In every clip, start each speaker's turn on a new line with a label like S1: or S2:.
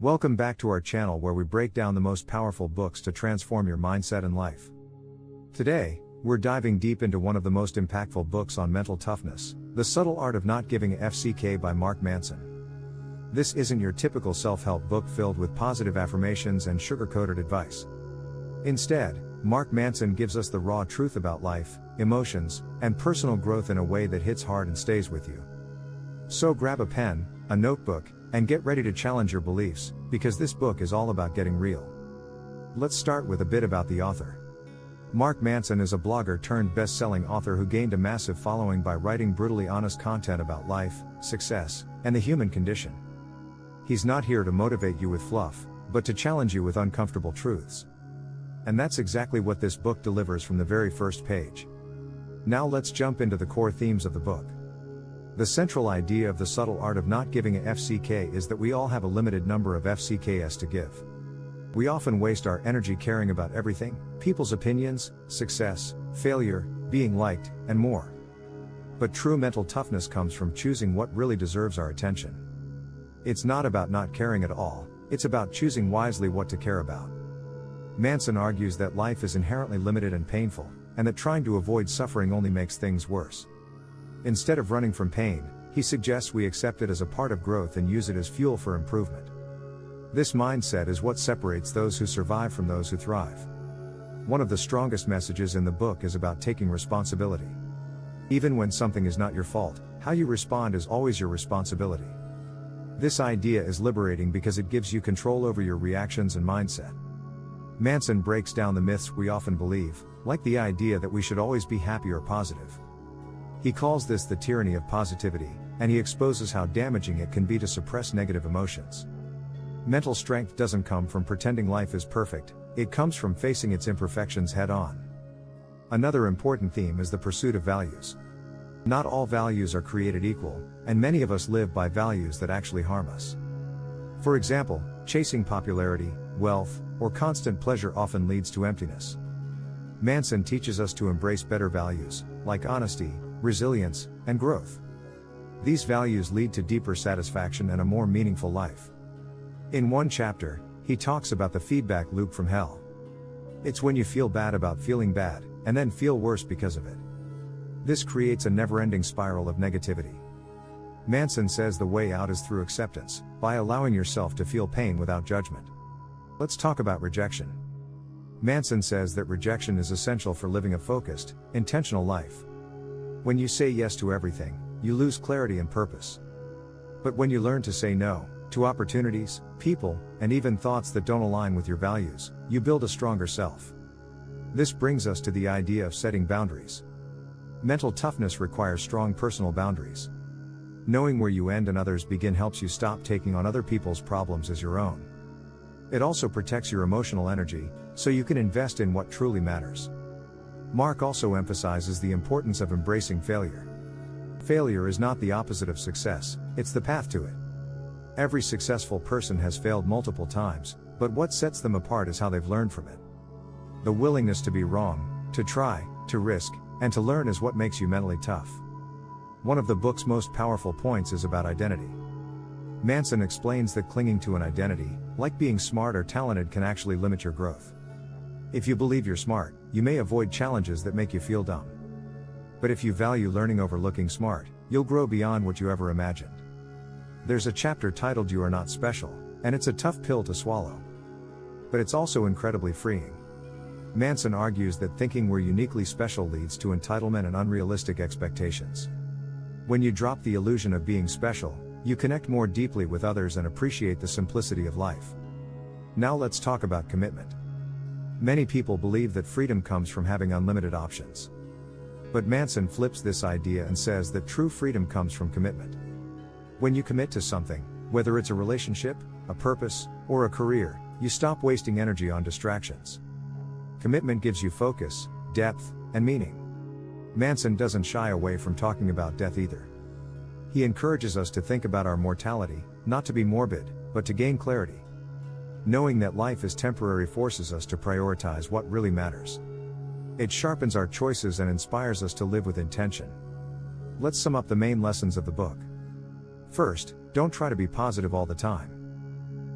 S1: Welcome back to our channel where we break down the most powerful books to transform your mindset and life. Today, we're diving deep into one of the most impactful books on mental toughness, The Subtle Art of Not Giving a FCK by Mark Manson. This isn't your typical self-help book filled with positive affirmations and sugar-coated advice. Instead, Mark Manson gives us the raw truth about life, emotions, and personal growth in a way that hits hard and stays with you. So grab a pen, a notebook, and get ready to challenge your beliefs, because this book is all about getting real. Let's start with a bit about the author. Mark Manson is a blogger turned best-selling author who gained a massive following by writing brutally honest content about life, success, and the human condition. He's not here to motivate you with fluff, but to challenge you with uncomfortable truths. And that's exactly what this book delivers from the very first page. Now let's jump into the core themes of the book. The central idea of the subtle art of not giving a FCK is that we all have a limited number of FCKs to give. We often waste our energy caring about everything, people's opinions, success, failure, being liked, and more. But true mental toughness comes from choosing what really deserves our attention. It's not about not caring at all, it's about choosing wisely what to care about. Manson argues that life is inherently limited and painful, and that trying to avoid suffering only makes things worse. Instead of running from pain, he suggests we accept it as a part of growth and use it as fuel for improvement. This mindset is what separates those who survive from those who thrive. One of the strongest messages in the book is about taking responsibility. Even when something is not your fault, how you respond is always your responsibility. This idea is liberating because it gives you control over your reactions and mindset. Manson breaks down the myths we often believe, like the idea that we should always be happy or positive. He calls this the tyranny of positivity, and he exposes how damaging it can be to suppress negative emotions. Mental strength doesn't come from pretending life is perfect, it comes from facing its imperfections head-on. Another important theme is the pursuit of values. Not all values are created equal, and many of us live by values that actually harm us. For example, chasing popularity, wealth, or constant pleasure often leads to emptiness. Manson teaches us to embrace better values, like honesty, resilience, and growth. These values lead to deeper satisfaction and a more meaningful life. In one chapter, he talks about the feedback loop from hell. It's when you feel bad about feeling bad, and then feel worse because of it. This creates a never-ending spiral of negativity. Manson says the way out is through acceptance, by allowing yourself to feel pain without judgment. Let's talk about rejection. Manson says that rejection is essential for living a focused, intentional life. When you say yes to everything, you lose clarity and purpose. But when you learn to say no to opportunities, people, and even thoughts that don't align with your values, you build a stronger self. This brings us to the idea of setting boundaries. Mental toughness requires strong personal boundaries. Knowing where you end and others begin helps you stop taking on other people's problems as your own. It also protects your emotional energy, so you can invest in what truly matters. Mark also emphasizes the importance of embracing failure. Failure is not the opposite of success, it's the path to it. Every successful person has failed multiple times, but what sets them apart is how they've learned from it. The willingness to be wrong, to try, to risk, and to learn is what makes you mentally tough. One of the book's most powerful points is about identity. Manson explains that clinging to an identity, like being smart or talented, can actually limit your growth. If you believe you're smart, you may avoid challenges that make you feel dumb. But if you value learning over looking smart, you'll grow beyond what you ever imagined. There's a chapter titled "You Are Not Special," and it's a tough pill to swallow. But it's also incredibly freeing. Manson argues that thinking we're uniquely special leads to entitlement and unrealistic expectations. When you drop the illusion of being special, you connect more deeply with others and appreciate the simplicity of life. Now let's talk about commitment. Many people believe that freedom comes from having unlimited options. But Manson flips this idea and says that true freedom comes from commitment. When you commit to something, whether it's a relationship, a purpose, or a career, you stop wasting energy on distractions. Commitment gives you focus, depth, and meaning. Manson doesn't shy away from talking about death either. He encourages us to think about our mortality, not to be morbid, but to gain clarity. Knowing that life is temporary forces us to prioritize what really matters. It sharpens our choices and inspires us to live with intention. Let's sum up the main lessons of the book. First, don't try to be positive all the time.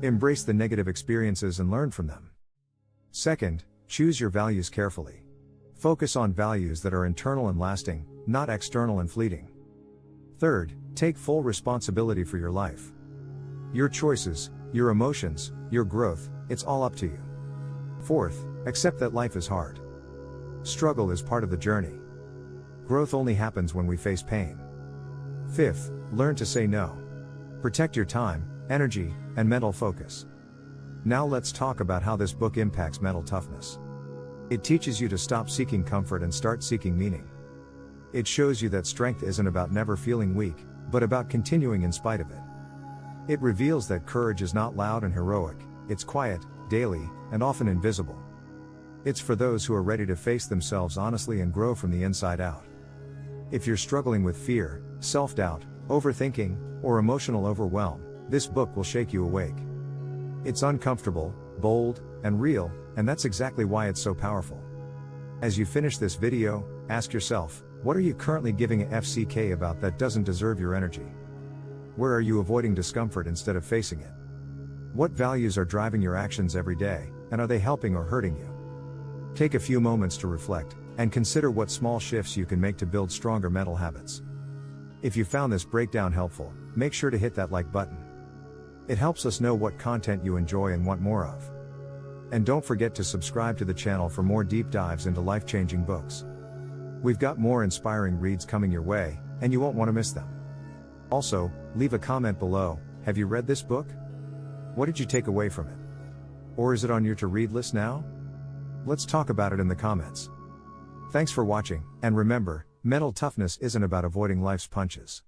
S1: Embrace the negative experiences and learn from them. Second, choose your values carefully. Focus on values that are internal and lasting, not external and fleeting. Third, take full responsibility for your life. Your choices, your emotions, your growth, it's all up to you. Fourth, accept that life is hard. Struggle is part of the journey. Growth only happens when we face pain. Fifth, learn to say no. Protect your time, energy, and mental focus. Now let's talk about how this book impacts mental toughness. It teaches you to stop seeking comfort and start seeking meaning. It shows you that strength isn't about never feeling weak, but about continuing in spite of it. It reveals that courage is not loud and heroic, it's quiet, daily, and often invisible. It's for those who are ready to face themselves honestly and grow from the inside out. If you're struggling with fear, self-doubt, overthinking, or emotional overwhelm, this book will shake you awake. It's uncomfortable, bold, and real, and that's exactly why it's so powerful. As you finish this video, ask yourself, what are you currently giving a FCK about that doesn't deserve your energy? Where are you avoiding discomfort instead of facing it? What values are driving your actions every day, and are they helping or hurting you? Take a few moments to reflect, and consider what small shifts you can make to build stronger mental habits. If you found this breakdown helpful, make sure to hit that like button. It helps us know what content you enjoy and want more of. And don't forget to subscribe to the channel for more deep dives into life-changing books. We've got more inspiring reads coming your way, and you won't want to miss them. Also, leave a comment below. Have you read this book? What did you take away from it? Or is it on your to-read list now? Let's talk about it in the comments. Thanks for watching, and remember, mental toughness isn't about avoiding life's punches.